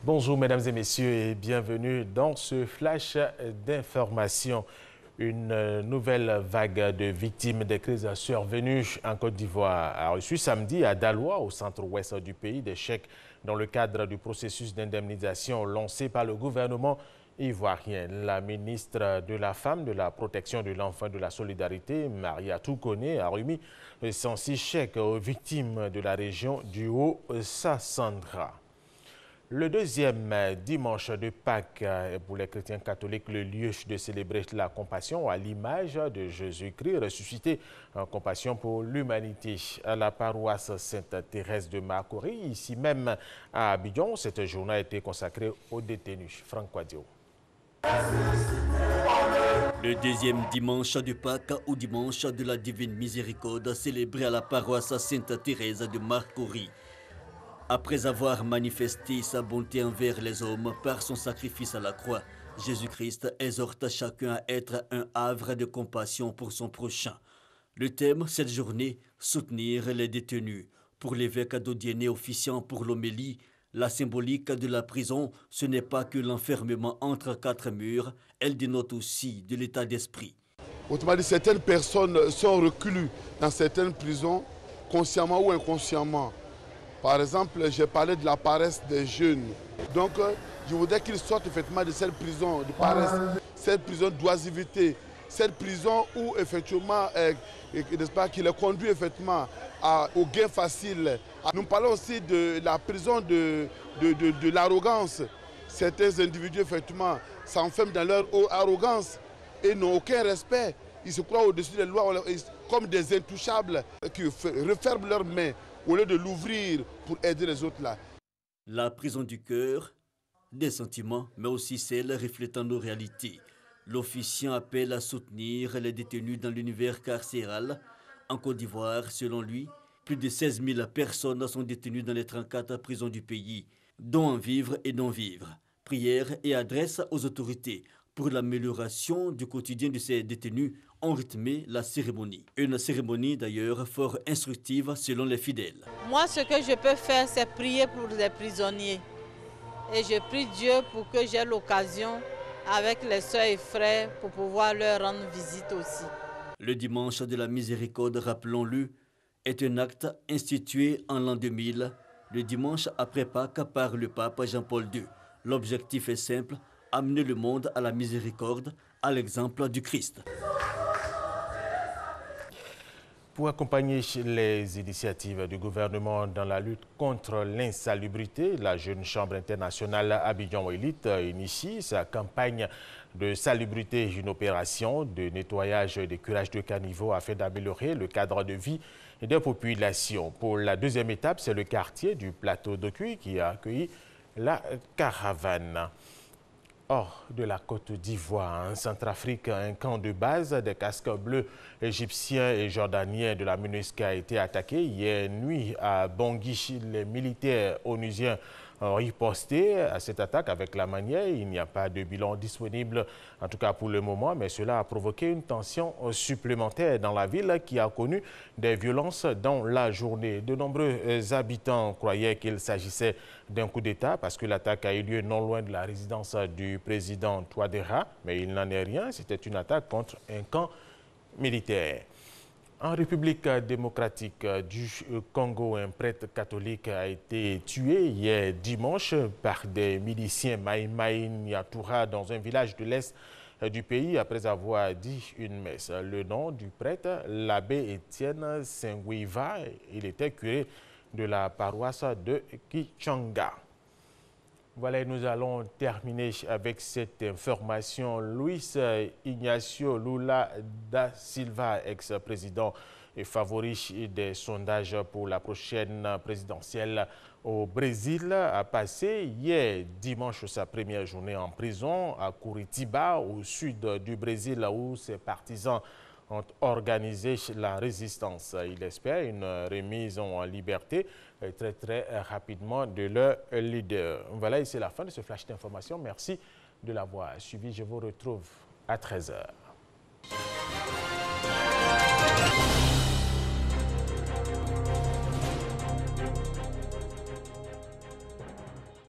Bonjour mesdames et messieurs et bienvenue dans ce flash d'information. Une nouvelle vague de victimes des crises survenues en Côte d'Ivoire a reçu samedi à Daloa, au centre-ouest du pays, des chèques dans le cadre du processus d'indemnisation lancé par le gouvernement ivoirien. La ministre de la Femme, de la Protection de l'Enfant et de la Solidarité, Maria Toukoné, a remis 106 chèques aux victimes de la région du Haut-Sassandra. Le deuxième dimanche de Pâques est pour les chrétiens catholiques le lieu de célébrer la compassion à l'image de Jésus-Christ ressuscité en compassion pour l'humanité. À la paroisse Sainte-Thérèse de Marcory, ici même à Abidjan, cette journée a été consacrée aux détenus. Franck Quadio. Le deuxième dimanche de Pâques ou dimanche de la Divine Miséricorde célébré à la paroisse Sainte-Thérèse de Marcory. Après avoir manifesté sa bonté envers les hommes par son sacrifice à la croix, Jésus-Christ exhorte chacun à être un havre de compassion pour son prochain. Le thème cette journée, soutenir les détenus. Pour l'évêque d'Odiéné officiant pour l'homélie, la symbolique de la prison, ce n'est pas que l'enfermement entre quatre murs, elle dénote aussi de l'état d'esprit. Autrement dit, certaines personnes sont reclues dans certaines prisons, consciemment ou inconsciemment. Par exemple, j'ai parlé de la paresse des jeunes. Donc, je voudrais qu'ils sortent effectivement de cette prison de paresse, cette prison d'oisiveté, cette prison où effectivement, n'est-ce pas, qui les conduit effectivement au gain facile. Nous parlons aussi de la prison de l'arrogance. Certains individus effectivement s'enferment dans leur arrogance et n'ont aucun respect. Ils se croient au-dessus des lois comme des intouchables qui referment leurs mains au lieu de l'ouvrir pour aider les autres là. La prison du cœur, des sentiments, mais aussi celle reflétant nos réalités. L'officiant appelle à soutenir les détenus dans l'univers carcéral. En Côte d'Ivoire, selon lui, plus de 16 000 personnes sont détenues dans les 34 prisons du pays, dont en vivre et non-vivre. Prière et adresse aux autorités pour l'amélioration du quotidien de ces détenus ont rythmé la cérémonie. Une cérémonie d'ailleurs fort instructive selon les fidèles. Moi, ce que je peux faire, c'est prier pour les prisonniers. Et je prie Dieu pour que j'ai l'occasion, avec les sœurs et frères, pour pouvoir leur rendre visite aussi. Le dimanche de la miséricorde, rappelons-le, est un acte institué en l'an 2000, le dimanche après Pâques par le pape Jean-Paul II. L'objectif est simple, amener le monde à la miséricorde, à l'exemple du Christ. Pour accompagner les initiatives du gouvernement dans la lutte contre l'insalubrité, la Jeune Chambre internationale Abidjan Élite initie sa campagne de salubrité, une opération de nettoyage et de curage de caniveaux afin d'améliorer le cadre de vie des populations. Pour la deuxième étape, c'est le quartier du plateau de Cuy qui a accueilli la caravane. Hors de la Côte d'Ivoire, en Centrafrique, un camp de base des casques bleus égyptiens et jordaniens de la MINUSCA a été attaqué hier nuit à Bangui. Les militaires onusiens ont riposté à cette attaque avec la manière. Il n'y a pas de bilan disponible, en tout cas pour le moment, mais cela a provoqué une tension supplémentaire dans la ville qui a connu des violences dans la journée. De nombreux habitants croyaient qu'il s'agissait d'un coup d'État parce que l'attaque a eu lieu non loin de la résidence du président Touadéra, mais il n'en est rien. C'était une attaque contre un camp militaire. En République démocratique du Congo, un prêtre catholique a été tué hier dimanche par des miliciens Maï-Maï Niatoura dans un village de l'est du pays après avoir dit une messe. Le nom du prêtre, l'abbé Étienne Senguiva, il était curé de la paroisse de Kichanga. Voilà, nous allons terminer avec cette information. Luis Ignacio Lula da Silva, ex-président et favori des sondages pour la prochaine présidentielle au Brésil, a passé hier dimanche sa première journée en prison à Curitiba, au sud du Brésil, où ses partisans ont organisé la résistance. Il espère une remise en liberté très rapidement de leur leader. Voilà, et c'est la fin de ce flash d'information. Merci de l'avoir suivi. Je vous retrouve à 13h.